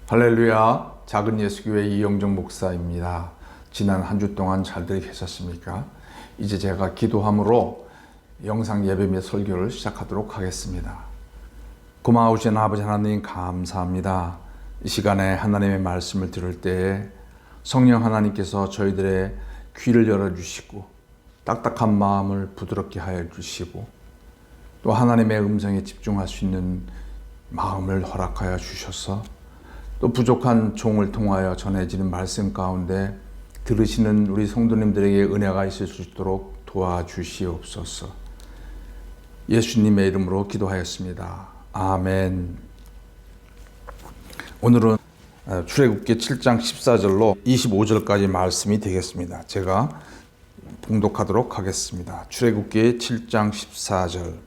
할렐루야, 작은 예수교회 이영정 목사입니다. 지난 한 주 동안 잘들 계셨습니까? 이제 제가 기도함으로 영상 예배 및 설교를 시작하도록 하겠습니다. 고마우신 아버지 하나님 감사합니다. 이 시간에 하나님의 말씀을 들을 때에 성령 하나님께서 저희들의 귀를 열어주시고 딱딱한 마음을 부드럽게 하여 주시고 또 하나님의 음성에 집중할 수 있는 마음을 허락하여 주셔서 또 부족한 종을 통하여 전해지는 말씀 가운데 들으시는 우리 성도님들에게 은혜가 있을 수 있도록 도와주시옵소서. 예수님의 이름으로 기도하였습니다. 아멘. 오늘은 출애굽기 7장 14절로 25절까지 말씀이 되겠습니다. 제가 봉독하도록 하겠습니다. 출애굽기 7장 14절.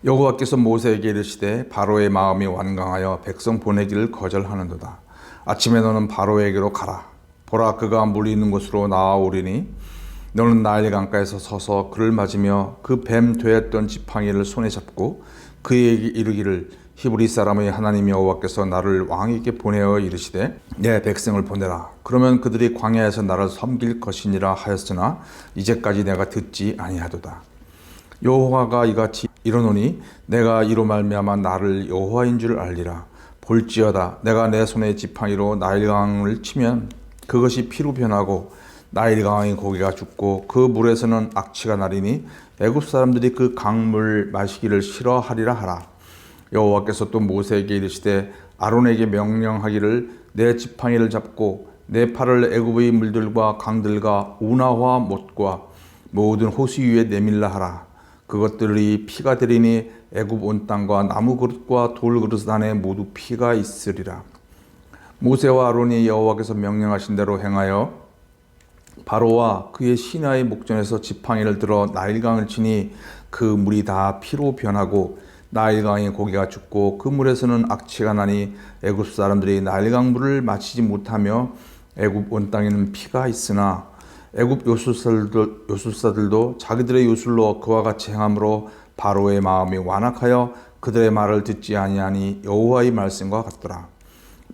여호와께서 모세에게 이르시되 바로의 마음이 완강하여 백성 보내기를 거절하는도다. 아침에 너는 바로에게로 가라. 보라, 그가 물 있는 곳으로 나아오리니 너는 나일 강가에서 서서 그를 맞으며 그 뱀 되었던 지팡이를 손에 잡고 그에게 이르기를 히브리 사람의 하나님 여호와께서 나를 왕에게 보내어 이르시되 내 백성을 보내라. 그러면 그들이 광야에서 나를 섬길 것이니라 하였으나 이제까지 내가 듣지 아니하도다. 여호와가 이같이 이르노니 내가 이로 말미암아 나를 여호와인 줄 알리라. 볼지어다 내가 내 손에 지팡이로 나일강을 치면 그것이 피로 변하고 나일강의 고기가 죽고 그 물에서는 악취가 나리니 애굽 사람들이 그 강물 마시기를 싫어하리라 하라. 여호와께서 또 모세에게 이르시되 아론에게 명령하기를 내 지팡이를 잡고 내 팔을 애굽의 물들과 강들과 운하와 못과 모든 호수 위에 내밀라 하라. 그것들이 피가 되리니 애굽 온 땅과 나무 그릇과 돌 그릇 안에 모두 피가 있으리라. 모세와 아론이 여호와께서 명령하신 대로 행하여 바로와 그의 신하의 목전에서 지팡이를 들어 나일강을 치니 그 물이 다 피로 변하고 나일강의 고기가 죽고 그 물에서는 악취가 나니 애굽 사람들이 나일강 물을 마시지 못하며 애굽 온 땅에는 피가 있으나 애굽 요술사들도 자기들의 요술로 그와 같이 행함으로 바로의 마음이 완악하여 그들의 말을 듣지 아니하니 여호와의 말씀과 같더라.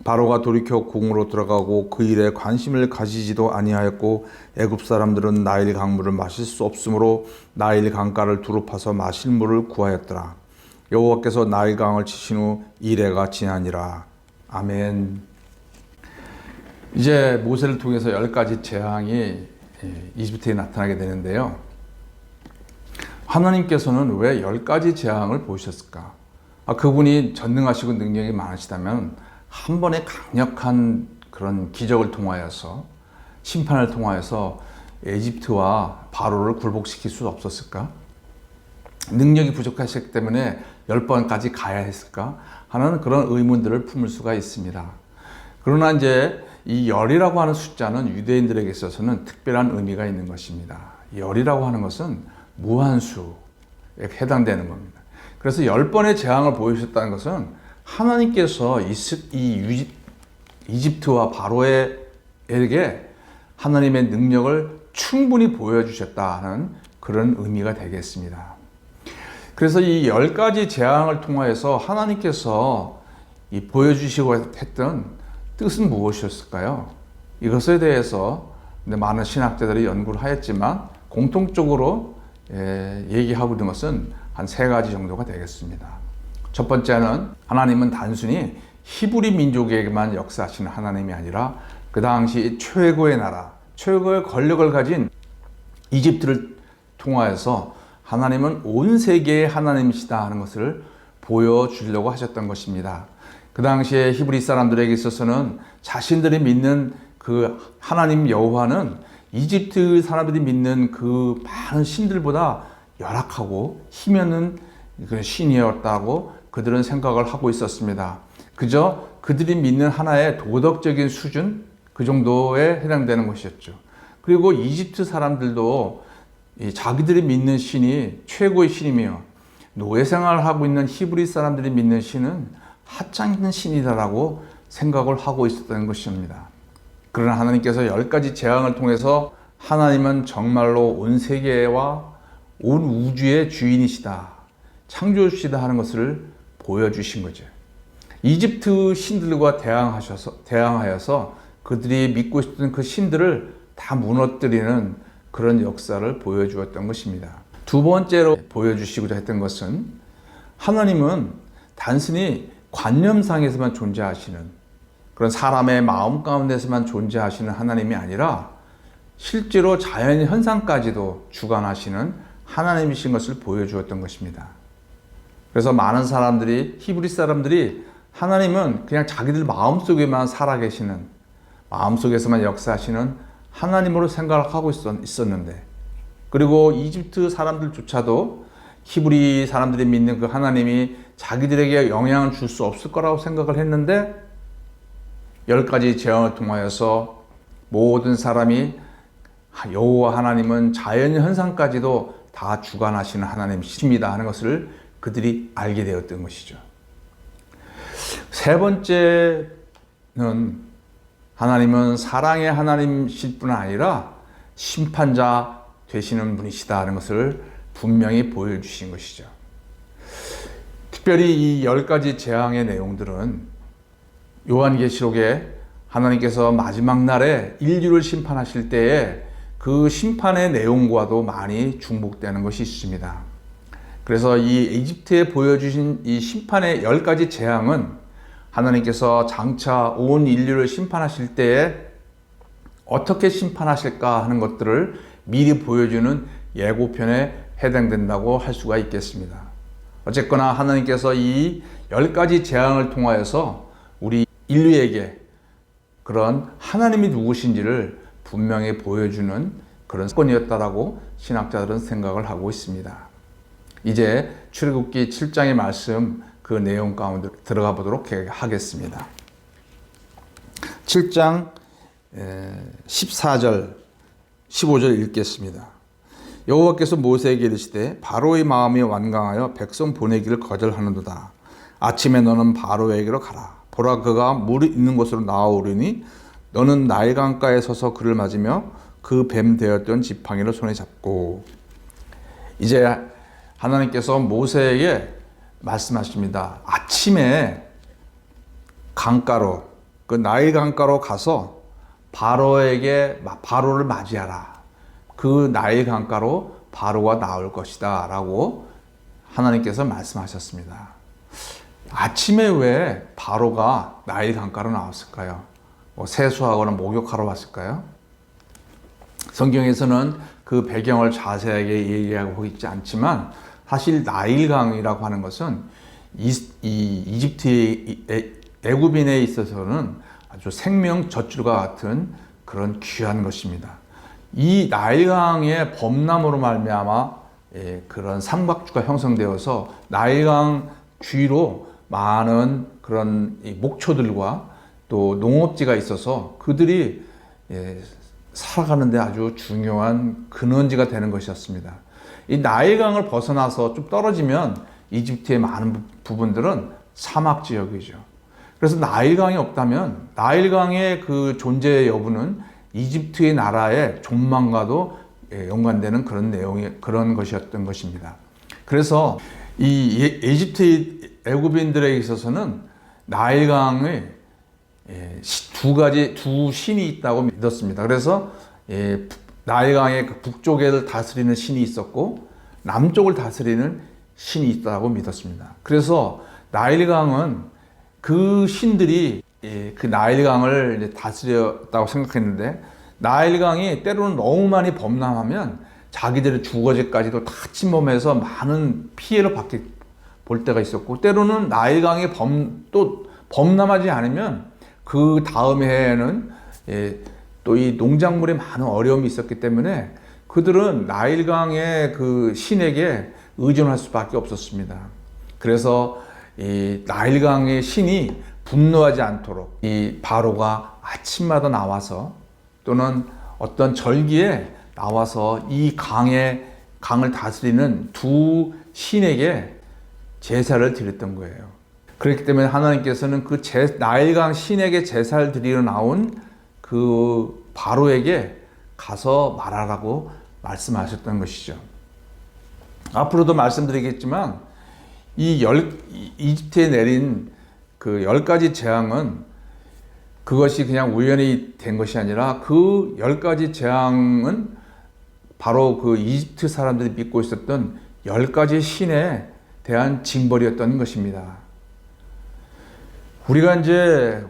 바로가 돌이켜 궁으로 들어가고 그 일에 관심을 가지지도 아니하였고 애굽 사람들은 나일 강물을 마실 수 없으므로 나일 강가를 두루 파서 마실 물을 구하였더라. 여호와께서 나일 강을 치신 후 이레가 지나니라. 아멘. 이제 모세를 통해서 10가지 재앙이 이집트에 나타나게 되는데요. 하나님께서는 왜 10가지 재앙을 보이셨을까? 그분이 전능하시고 능력이 많으시다면 한 번의 강력한 그런 기적을 통하여서 심판을 통하여서 이집트와 바로를 굴복시킬 수 없었을까? 능력이 부족하셨기 때문에 10번까지 가야 했을까? 하는 그런 의문들을 품을 수가 있습니다. 그러나 이제 이 열이라고 하는 숫자는 유대인들에게 있어서는 특별한 의미가 있는 것입니다. 열이라고 하는 것은 무한수에 해당되는 겁니다. 그래서 10번의 재앙을 보여주셨다는 것은 하나님께서 이 이집트와 바로에게 하나님의 능력을 충분히 보여주셨다는 그런 의미가 되겠습니다. 그래서 이 10가지 재앙을 통하여서 하나님께서 보여주시고 했던 뜻은 무엇이었을까요? 이것에 대해서 많은 신학자들이 연구를 하였지만 공통적으로 얘기하고 있는 것은 한 3가지 정도가 되겠습니다. 첫 번째는 하나님은 단순히 히브리 민족에게만 역사하시는 하나님이 아니라 그 당시 최고의 나라, 최고의 권력을 가진 이집트를 통하여서 하나님은 온 세계의 하나님이시다 하는 것을 보여주려고 하셨던 것입니다. 그 당시에 히브리 사람들에게 있어서는 자신들이 믿는 그 하나님 여호와는 이집트 사람들이 믿는 그 많은 신들보다 열악하고 힘이 없는 그런 신이었다고 그들은 생각을 하고 있었습니다. 그저 그들이 믿는 하나의 도덕적인 수준 그 정도에 해당되는 것이었죠. 그리고 이집트 사람들도 자기들이 믿는 신이 최고의 신이며 노예 생활을 하고 있는 히브리 사람들이 믿는 신은 하찮은 신이다라고 생각을 하고 있었던 것입니다. 그러나 하나님께서 10가지 재앙을 통해서 하나님은 정말로 온 세계와 온 우주의 주인이시다, 창조주시다 하는 것을 보여주신 거죠. 이집트 신들과 대항하여서 그들이 믿고 있었던 그 신들을 다 무너뜨리는 그런 역사를 보여주었던 것입니다. 두 번째로 보여주시고자 했던 것은 하나님은 단순히 관념상에서만 존재하시는 그런 사람의 마음 가운데서만 존재하시는 하나님이 아니라 실제로 자연 현상까지도 주관하시는 하나님이신 것을 보여주었던 것입니다. 그래서 많은 사람들이, 히브리 사람들이 하나님은 그냥 자기들 마음속에만 살아계시는, 마음속에서만 역사하시는 하나님으로 생각을 하고 있었는데, 그리고 이집트 사람들조차도 히브리 사람들이 믿는 그 하나님이 자기들에게 영향을 줄 수 없을 거라고 생각을 했는데 10가지 재앙을 통하여서 모든 사람이 여호와 하나님은 자연 현상까지도 다 주관하시는 하나님이십니다 하는 것을 그들이 알게 되었던 것이죠. 세 번째는 하나님은 사랑의 하나님이실 뿐 아니라 심판자 되시는 분이시다 하는 것을 분명히 보여주신 것이죠. 특별히 이 10가지 재앙의 내용들은 요한계시록에 하나님께서 마지막 날에 인류를 심판하실 때에 그 심판의 내용과도 많이 중복되는 것이 있습니다. 그래서 이 이집트에 보여주신 이 심판의 10가지 재앙은 하나님께서 장차 온 인류를 심판하실 때에 어떻게 심판하실까 하는 것들을 미리 보여주는 예고편에 해당된다고 할 수가 있겠습니다. 어쨌거나 하나님께서 이 10가지 재앙을 통하여서 우리 인류에게 그런 하나님이 누구신지를 분명히 보여주는 그런 사건이었다라고 신학자들은 생각을 하고 있습니다. 이제 출애굽기 7장의 말씀 그 내용 가운데 들어가 보도록 하겠습니다. 7장 14절 15절 읽겠습니다. 여호와께서 모세에게 이르시되 바로의 마음이 완강하여 백성 보내기를 거절하는도다. 아침에 너는 바로에게로 가라. 보라, 그가 물이 있는 곳으로 나아오르니 너는 나일 강가에 서서 그를 맞으며 그 뱀 되었던 지팡이를 손에 잡고. 이제 하나님께서 모세에게 말씀하십니다. 아침에 강가로, 그 나일 강가로 가서 바로를 맞이하라. 그 나일 강가로 바로가 나올 것이다 라고 하나님께서 말씀하셨습니다. 아침에 왜 바로가 나일 강가로 나왔을까요? 세수하거나 목욕하러 왔을까요? 성경에서는 그 배경을 자세하게 얘기하고 있지 않지만 사실 나일강이라고 하는 것은 이집트의 애굽인에 있어서는 아주 생명 젖줄과 같은 그런 귀한 것입니다. 이 나일강의 범람으로 말미암아 그런 삼각주가 형성되어서 나일강 뒤로 많은 그런 목초들과 또 농업지가 있어서 그들이 살아가는데 아주 중요한 근원지가 되는 것이었습니다. 이 나일강을 벗어나서 좀 떨어지면 이집트의 많은 부분들은 사막 지역이죠. 그래서 나일강이 없다면 나일강의 그 존재 여부는 이집트의 나라의 존망과도 연관되는 그런 것이었던 것입니다. 그래서 이 이집트의 애굽인들에 있어서는 나일강의 두 신이 있다고 믿었습니다. 그래서 나일강의 북쪽을 다스리는 신이 있었고 남쪽을 다스리는 신이 있다고 믿었습니다. 그래서 나일강은 그 신들이 그 나일강을 다스렸다고 생각했는데 나일강이 때로는 너무 많이 범람하면 자기들의 주거지까지도 다 침범해서 많은 피해를 볼 때가 있었고 때로는 나일강이 또 범람하지 않으면 그 다음 해에는 또 이 농작물에 많은 어려움이 있었기 때문에 그들은 나일강의 그 신에게 의존할 수밖에 없었습니다. 그래서 이 나일강의 신이 분노하지 않도록 이 바로가 아침마다 나와서 또는 어떤 절기에 나와서 이 강을 다스리는 두 신에게 제사를 드렸던 거예요. 그렇기 때문에 하나님께서는 그 나일강 신에게 제사를 드리러 나온 그 바로에게 가서 말하라고 말씀하셨던 것이죠. 앞으로도 말씀드리겠지만 이집트에 내린 그 10가지 재앙은 그것이 그냥 우연히 된 것이 아니라 그 10가지 재앙은 바로 그 이집트 사람들이 믿고 있었던 10가지 신에 대한 징벌이었던 것입니다. 우리가 이제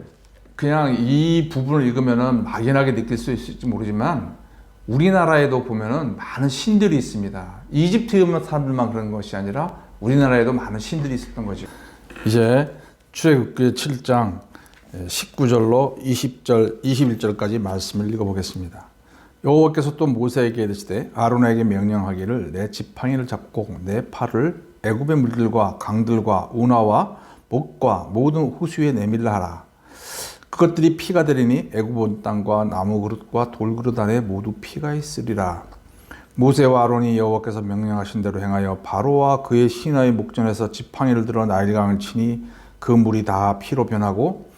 그냥 이 부분을 읽으면은 막연하게 느낄 수 있을지 모르지만 우리나라에도 보면은 많은 신들이 있습니다. 이집트 사람들만 그런 것이 아니라 우리나라에도 많은 신들이 있었던 거죠. 이제 출애굽기 7장 19절로 20절, 21절까지 말씀을 읽어보겠습니다. 여호와께서 또 모세에게 이르시되 아론에게 명령하기를 내 지팡이를 잡고 내 팔을 애굽의 물들과 강들과 운하와 목과 모든 호수에 내밀라 하라. 그것들이 피가 되리니 애굽 온 땅과 나무 그릇과 돌 그릇 안에 모두 피가 있으리라. 모세와 아론이 여호와께서 명령하신 대로 행하여 바로와 그의 신하의 목전에서 지팡이를 들어 나일강을 치니 그 물이 다 피로 변하고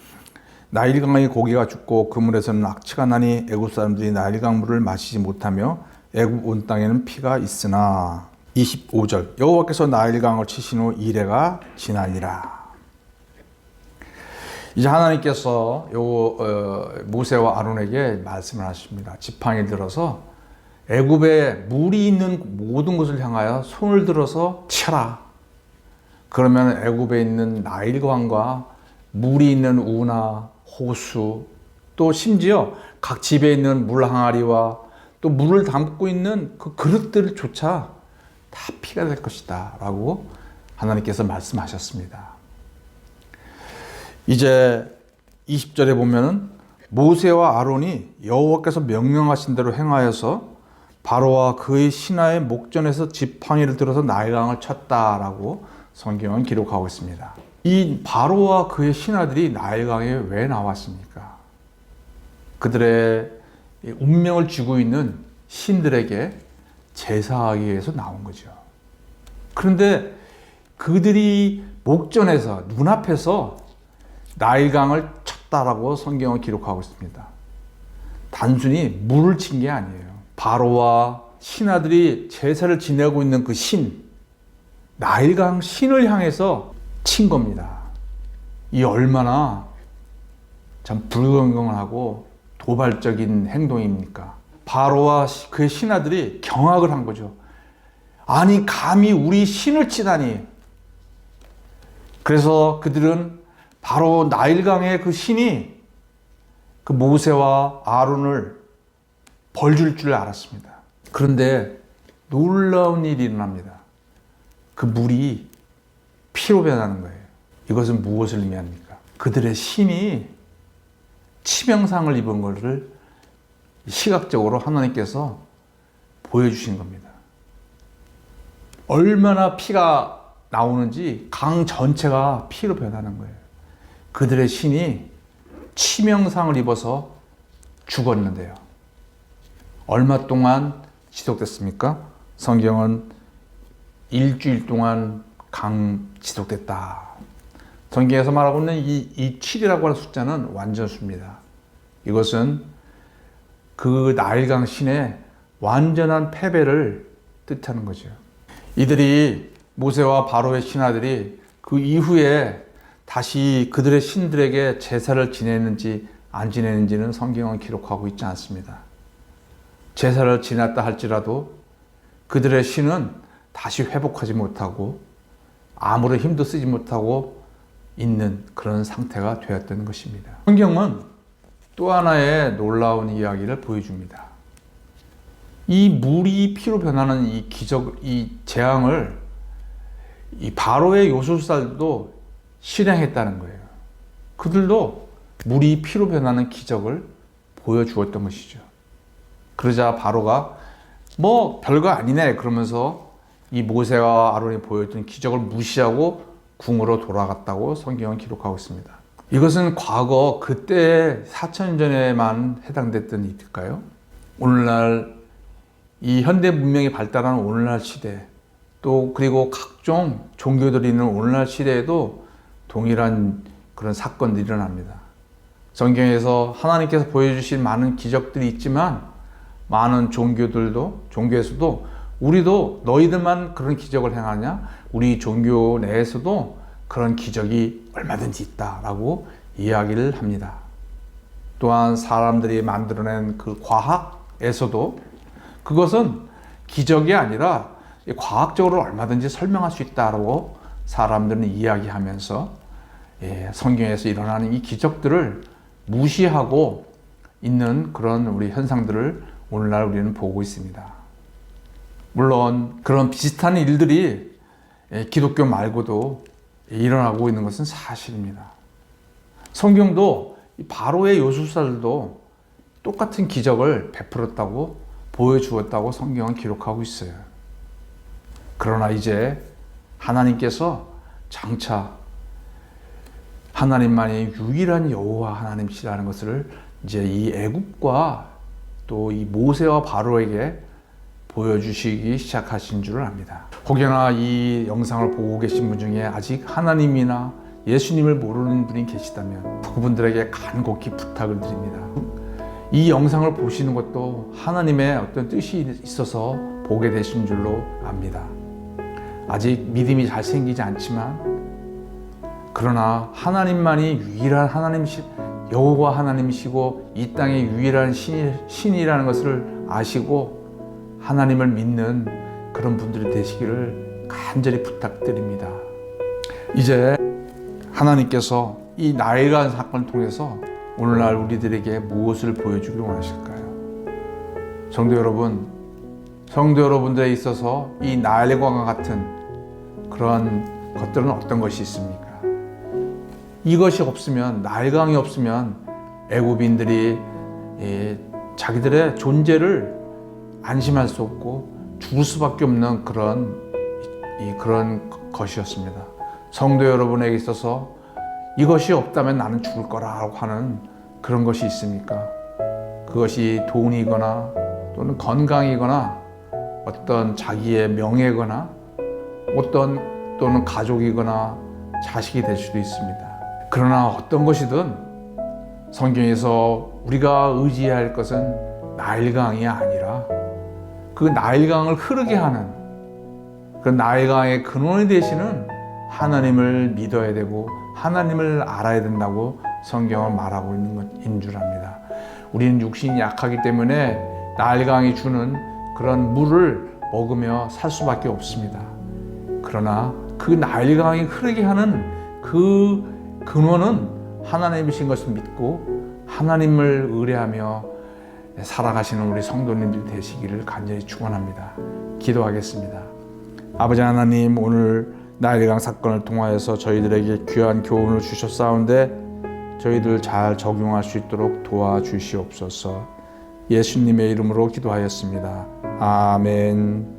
나일강의 고기가 죽고 그 물에서는 악취가 나니 애굽 사람들이 나일강 물을 마시지 못하며 애굽 온 땅에는 피가 있으나 25절 여호와께서 나일강을 치신 후 이레가 지나니라. 이제 하나님께서 모세와 아론에게 말씀을 하십니다. 지팡이 들어서 애굽에 물이 있는 모든 곳을 향하여 손을 들어서 쳐라. 그러면 애굽에 있는 나일강과 물이 있는 운하, 호수, 또 심지어 각 집에 있는 물 항아리와 또 물을 담고 있는 그 그릇들조차 다 피가 될 것이다 라고 하나님께서 말씀하셨습니다. 이제 20절에 보면은 모세와 아론이 여호와께서 명령하신 대로 행하여서 바로와 그의 신하의 목전에서 지팡이를 들어서 나일강을 쳤다라고 성경은 기록하고 있습니다. 이 바로와 그의 신하들이 나일강에 왜 나왔습니까? 그들의 운명을 쥐고 있는 신들에게 제사하기 위해서 나온 거죠. 그런데 그들이 목전에서 눈앞에서 나일강을 쳤다라고 성경은 기록하고 있습니다. 단순히 물을 친 게 아니에요. 바로와 신하들이 제사를 지내고 있는 그 신, 나일강 신을 향해서 친 겁니다. 이 얼마나 참 불건강하고 도발적인 행동입니까? 바로와 그의 신하들이 경악을 한 거죠. 아니 감히 우리 신을 치다니. 그래서 그들은 바로 나일강의 그 신이 그 모세와 아론을 벌줄 줄 알았습니다. 그런데 놀라운 일이 일어납니다. 그 물이 피로 변하는 거예요. 이것은 무엇을 의미합니까? 그들의 신이 치명상을 입은 것을 시각적으로 하나님께서 보여주신 겁니다. 얼마나 피가 나오는지 강 전체가 피로 변하는 거예요. 그들의 신이 치명상을 입어서 죽었는데요. 얼마 동안 지속됐습니까? 성경은 일주일 동안 지속됐다. 성경에서 말하고 있는 이 7이라고 하는 숫자는 완전수입니다. 이것은 그 나일강 신의 완전한 패배를 뜻하는 거죠. 이들이 모세와 바로의 신하들이 그 이후에 다시 그들의 신들에게 제사를 지냈는지 안 지냈는지는 성경은 기록하고 있지 않습니다. 제사를 지냈다 할지라도 그들의 신은 다시 회복하지 못하고 아무런 힘도 쓰지 못하고 있는 그런 상태가 되었던 것입니다. 성경은 또 하나의 놀라운 이야기를 보여줍니다. 이 물이 피로 변하는 이 기적, 이 재앙을 이 바로의 요술사들도 실행했다는 거예요. 그들도 물이 피로 변하는 기적을 보여주었던 것이죠. 그러자 바로가 뭐 별거 아니네 그러면서 이 모세와 아론이 보여준 기적을 무시하고 궁으로 돌아갔다고 성경은 기록하고 있습니다. 이것은 과거 그때 4,000년 전에만 해당됐던 일일까요? 오늘날 이 현대 문명이 발달하는 오늘날 시대 또 그리고 각종 종교들이 있는 오늘날 시대에도 동일한 그런 사건들이 일어납니다. 성경에서 하나님께서 보여주신 많은 기적들이 있지만 많은 종교에서도 우리도 너희들만 그런 기적을 행하냐? 우리 종교 내에서도 그런 기적이 얼마든지 있다라고 이야기를 합니다. 또한 사람들이 만들어낸 그 과학에서도 그것은 기적이 아니라 과학적으로 얼마든지 설명할 수 있다고 사람들은 이야기하면서 성경에서 일어나는 이 기적들을 무시하고 있는 그런 우리 현상들을 오늘날 우리는 보고 있습니다. 물론 그런 비슷한 일들이 기독교 말고도 일어나고 있는 것은 사실입니다. 성경도 바로의 요술사들도 똑같은 기적을 베풀었다고 보여주었다고 성경은 기록하고 있어요. 그러나 이제 하나님께서 장차 하나님만이 유일한 여호와 하나님이시라는 것을 이제 이 애굽과 또 이 모세와 바로에게 보여주시기 시작하신 줄 압니다. 혹여나 이 영상을 보고 계신 분 중에 아직 하나님이나 예수님을 모르는 분이 계시다면 그분들에게 간곡히 부탁을 드립니다. 이 영상을 보시는 것도 하나님의 어떤 뜻이 있어서 보게 되신 줄로 압니다. 아직 믿음이 잘 생기지 않지만 그러나 하나님만이 유일한 여호와 하나님이시고 이 땅의 유일한 신이라는 것을 아시고 하나님을 믿는 그런 분들이 되시기를 간절히 부탁드립니다. 이제 하나님께서 이 나일강 사건을 통해서 오늘날 우리들에게 무엇을 보여주기를 원하실까요? 성도 여러분들에 있어서 이 나일강과 같은 그런 것들은 어떤 것이 있습니까? 이것이 없으면, 나일강이 없으면 애굽인들이 자기들의 존재를 안심할 수 없고 죽을 수밖에 없는 그런 것이었습니다. 성도 여러분에게 있어서 이것이 없다면 나는 죽을 거라고 하는 그런 것이 있습니까? 그것이 돈이거나 또는 건강이거나 어떤 자기의 명예거나 또는 가족이거나 자식이 될 수도 있습니다. 그러나 어떤 것이든 성경에서 우리가 의지해야 할 것은 나일강이 아니라 그 나일강을 흐르게 하는 그 나일강의 근원이 되시는 하나님을 믿어야 되고 하나님을 알아야 된다고 성경은 말하고 있는 것인 줄 압니다. 우리는 육신이 약하기 때문에 나일강이 주는 그런 물을 먹으며 살 수밖에 없습니다. 그러나 그 나일강이 흐르게 하는 그 근원은 하나님이신 것을 믿고 하나님을 의뢰하며 살아가시는 우리 성도님들 되시기를 간절히 축원합니다. 기도하겠습니다. 아버지 하나님, 오늘 나일강 사건을 통하여서 저희들에게 귀한 교훈을 주셨사온데 저희들 잘 적용할 수 있도록 도와주시옵소서. 예수님의 이름으로 기도하였습니다. 아멘.